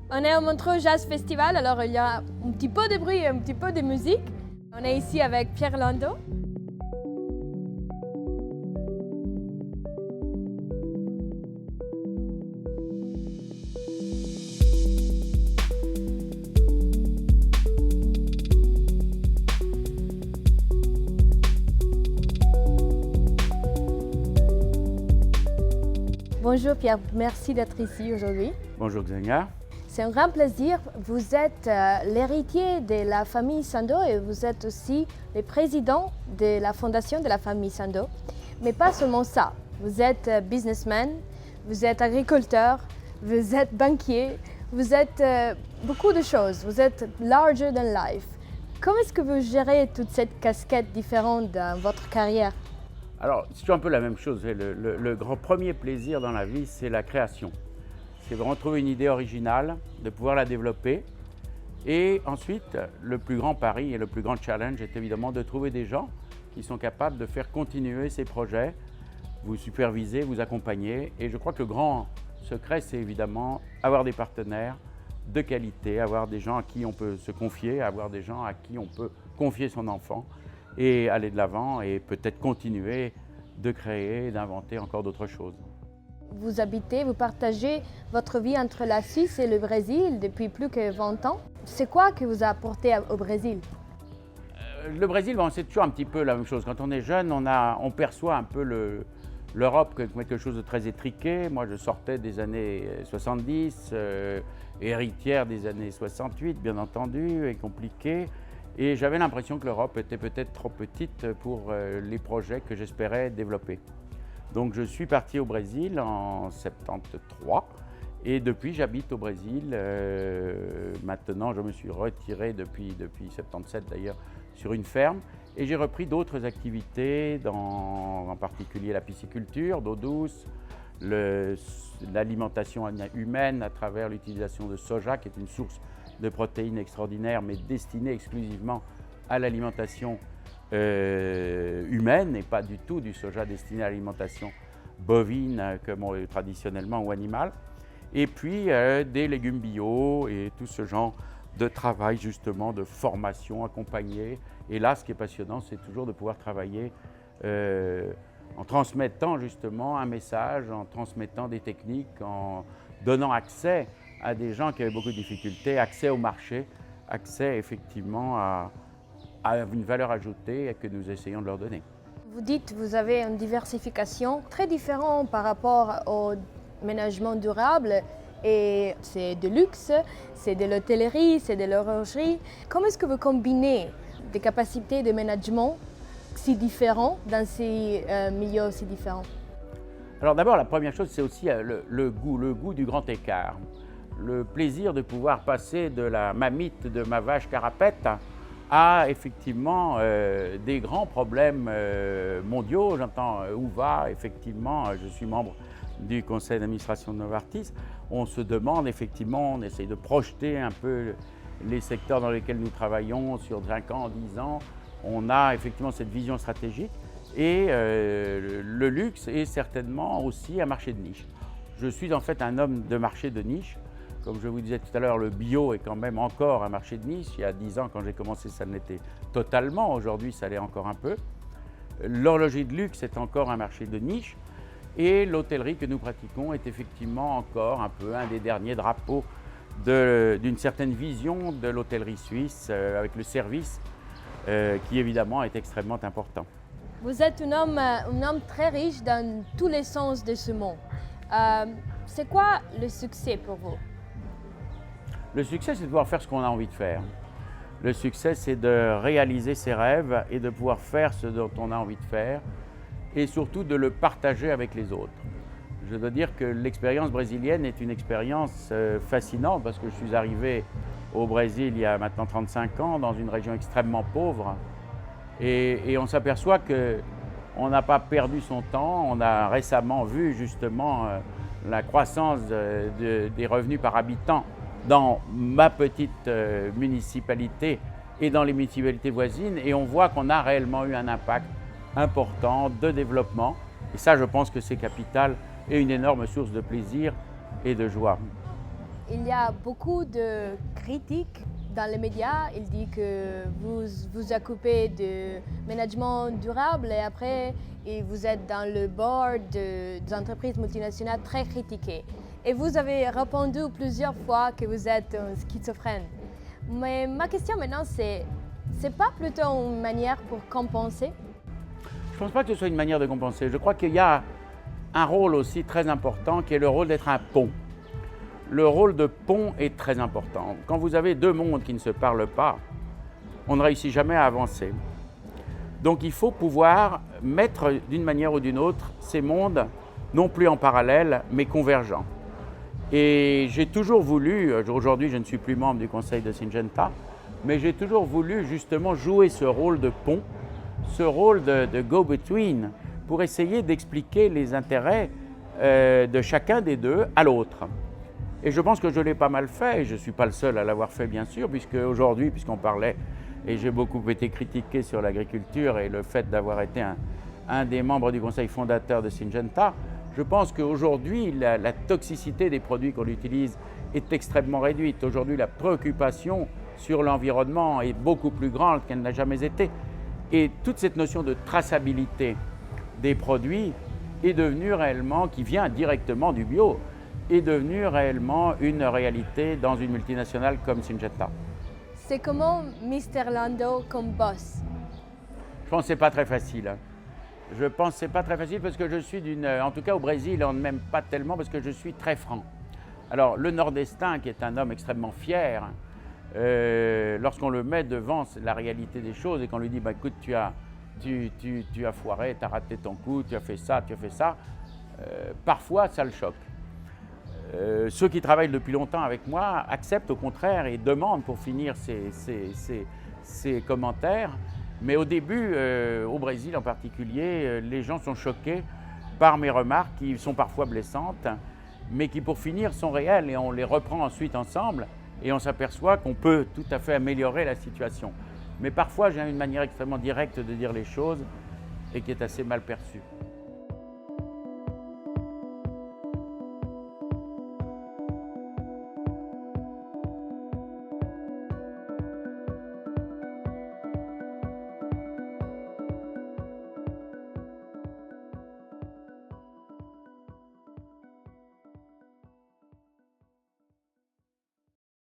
On est au Montreux Jazz Festival, alors il y a un petit peu de bruit et un petit peu de musique. On est ici avec Pierre Landau. Bonjour Pierre, merci d'être ici aujourd'hui. Bonjour Xenia. C'est un grand plaisir. Vous êtes l'héritier de la famille Sandoz et vous êtes aussi le président de la fondation de la famille Sandoz. Mais pas seulement ça. Vous êtes businessman, vous êtes agriculteur, vous êtes banquier, vous êtes beaucoup de choses. Vous êtes larger than life. Comment est-ce que vous gérez toute cette casquette différente dans votre carrière? Alors, c'est toujours un peu la même chose. Le grand premier plaisir dans la vie, c'est la création. C'est vraiment trouver une idée originale, de pouvoir la développer. Et ensuite, le plus grand pari et le plus grand challenge est évidemment de trouver des gens qui sont capables de faire continuer ces projets, vous superviser, vous accompagner. Et je crois que le grand secret, c'est évidemment avoir des partenaires de qualité, avoir des gens à qui on peut se confier, avoir des gens à qui on peut confier son enfant et aller de l'avant et peut-être continuer de créer, d'inventer encore d'autres choses. Vous partagez votre vie entre la Suisse et le Brésil depuis plus que 20 ans. C'est quoi que vous a apporté au Brésil? Le Brésil, bon, c'est toujours un petit peu la même chose. Quand on est jeune, on perçoit un peu l'Europe comme quelque chose de très étriqué. Moi, je sortais des années 70, héritière des années 68, bien entendu, et compliquée. Et j'avais l'impression que l'Europe était peut-être trop petite pour les projets que j'espérais développer. Donc je suis parti au Brésil en 73 et depuis j'habite au Brésil. Maintenant je me suis retiré depuis 77 d'ailleurs sur une ferme et j'ai repris d'autres activités, en particulier la pisciculture, d'eau douce, l'alimentation humaine à travers l'utilisation de soja qui est une source de protéines extraordinaires mais destinée exclusivement à l'alimentation humaine et pas du tout du soja destiné à l'alimentation bovine comme traditionnellement ou animale. Et puis des légumes bio et tout ce genre de travail justement de formation accompagnée. Et là, ce qui est passionnant, c'est toujours de pouvoir travailler en transmettant justement un message, en transmettant des techniques, en donnant accès à des gens qui avaient beaucoup de difficultés, accès au marché, accès effectivement à une valeur ajoutée que nous essayons de leur donner. Vous dites que vous avez une diversification très différente par rapport au management durable et c'est de luxe, c'est de l'hôtellerie, c'est de l'horlogerie. Comment est-ce que vous combinez des capacités de management si différentes dans ces milieux si différents? Alors d'abord, la première chose, c'est aussi le goût du grand écart. Le plaisir de pouvoir passer de la mamite de ma vache carapette à effectivement des grands problèmes mondiaux. J'entends où va effectivement, je suis membre du conseil d'administration de Novartis, on se demande effectivement, on essaye de projeter un peu les secteurs dans lesquels nous travaillons sur 5 ans, 10 ans. On a effectivement cette vision stratégique et le luxe est certainement aussi un marché de niche. Je suis en fait un homme de marché de niche. Comme je vous disais tout à l'heure, le bio est quand même encore un marché de niche. Il y a 10 ans, quand j'ai commencé, ça ne l'était totalement. Aujourd'hui, ça l'est encore un peu. L'horlogerie de luxe est encore un marché de niche. Et l'hôtellerie que nous pratiquons est effectivement encore un peu un des derniers drapeaux d'une certaine vision de l'hôtellerie suisse, avec le service, qui évidemment est extrêmement important. Vous êtes un homme très riche dans tous les sens de ce mot. C'est quoi le succès pour vous? Le succès, c'est de pouvoir faire ce qu'on a envie de faire. Le succès, c'est de réaliser ses rêves et de pouvoir faire ce dont on a envie de faire et surtout de le partager avec les autres. Je dois dire que l'expérience brésilienne est une expérience fascinante parce que je suis arrivé au Brésil il y a maintenant 35 ans dans une région extrêmement pauvre et on s'aperçoit qu'on n'a pas perdu son temps. On a récemment vu justement la croissance des revenus par habitant dans ma petite municipalité et dans les municipalités voisines et on voit qu'on a réellement eu un impact important de développement et ça je pense que c'est capital et une énorme source de plaisir et de joie. il y a beaucoup de critiques dans les médias. Il dit que vous vous occupez de management durable et après et vous êtes dans le board des entreprises multinationales très critiquées. Et vous avez répondu plusieurs fois que vous êtes un schizophrène. Mais ma question maintenant, c'est pas plutôt une manière pour compenser? Je ne pense pas que ce soit une manière de compenser. Je crois qu'il y a un rôle aussi très important qui est le rôle d'être un pont. Le rôle de pont est très important. Quand vous avez deux mondes qui ne se parlent pas, on ne réussit jamais à avancer. Donc il faut pouvoir mettre d'une manière ou d'une autre ces mondes, non plus en parallèle, mais convergents. Et j'ai toujours voulu, aujourd'hui je ne suis plus membre du conseil de Syngenta, mais j'ai toujours voulu justement jouer ce rôle de pont, ce rôle de go-between, pour essayer d'expliquer les intérêts de chacun des deux à l'autre. Et je pense que je l'ai pas mal fait, et je ne suis pas le seul à l'avoir fait bien sûr, puisque aujourd'hui, puisqu'on parlait, et j'ai beaucoup été critiqué sur l'agriculture et le fait d'avoir été un des membres du conseil fondateur de Syngenta, je pense qu'aujourd'hui, la toxicité des produits qu'on utilise est extrêmement réduite. Aujourd'hui, la préoccupation sur l'environnement est beaucoup plus grande qu'elle n'a jamais été. Et toute cette notion de traçabilité des produits est devenue réellement, qui vient directement du bio, est devenue réellement une réalité dans une multinationale comme Syngenta. C'est comment Mr. Lando comme boss? Je pense que ce n'est pas très facile. Je pense que ce n'est pas très facile parce que je suis en tout cas au Brésil, on ne m'aime pas tellement parce que je suis très franc. Alors le nordestin, qui est un homme extrêmement fier, lorsqu'on le met devant la réalité des choses et qu'on lui dit bah, écoute, tu as foiré, tu as raté ton coup, tu as fait ça, parfois ça le choque. Ceux qui travaillent depuis longtemps avec moi acceptent au contraire et demandent pour finir ces commentaires. Mais au début, au Brésil en particulier, les gens sont choqués par mes remarques qui sont parfois blessantes, mais qui pour finir sont réelles et on les reprend ensuite ensemble et on s'aperçoit qu'on peut tout à fait améliorer la situation. Mais parfois j'ai une manière extrêmement directe de dire les choses et qui est assez mal perçue.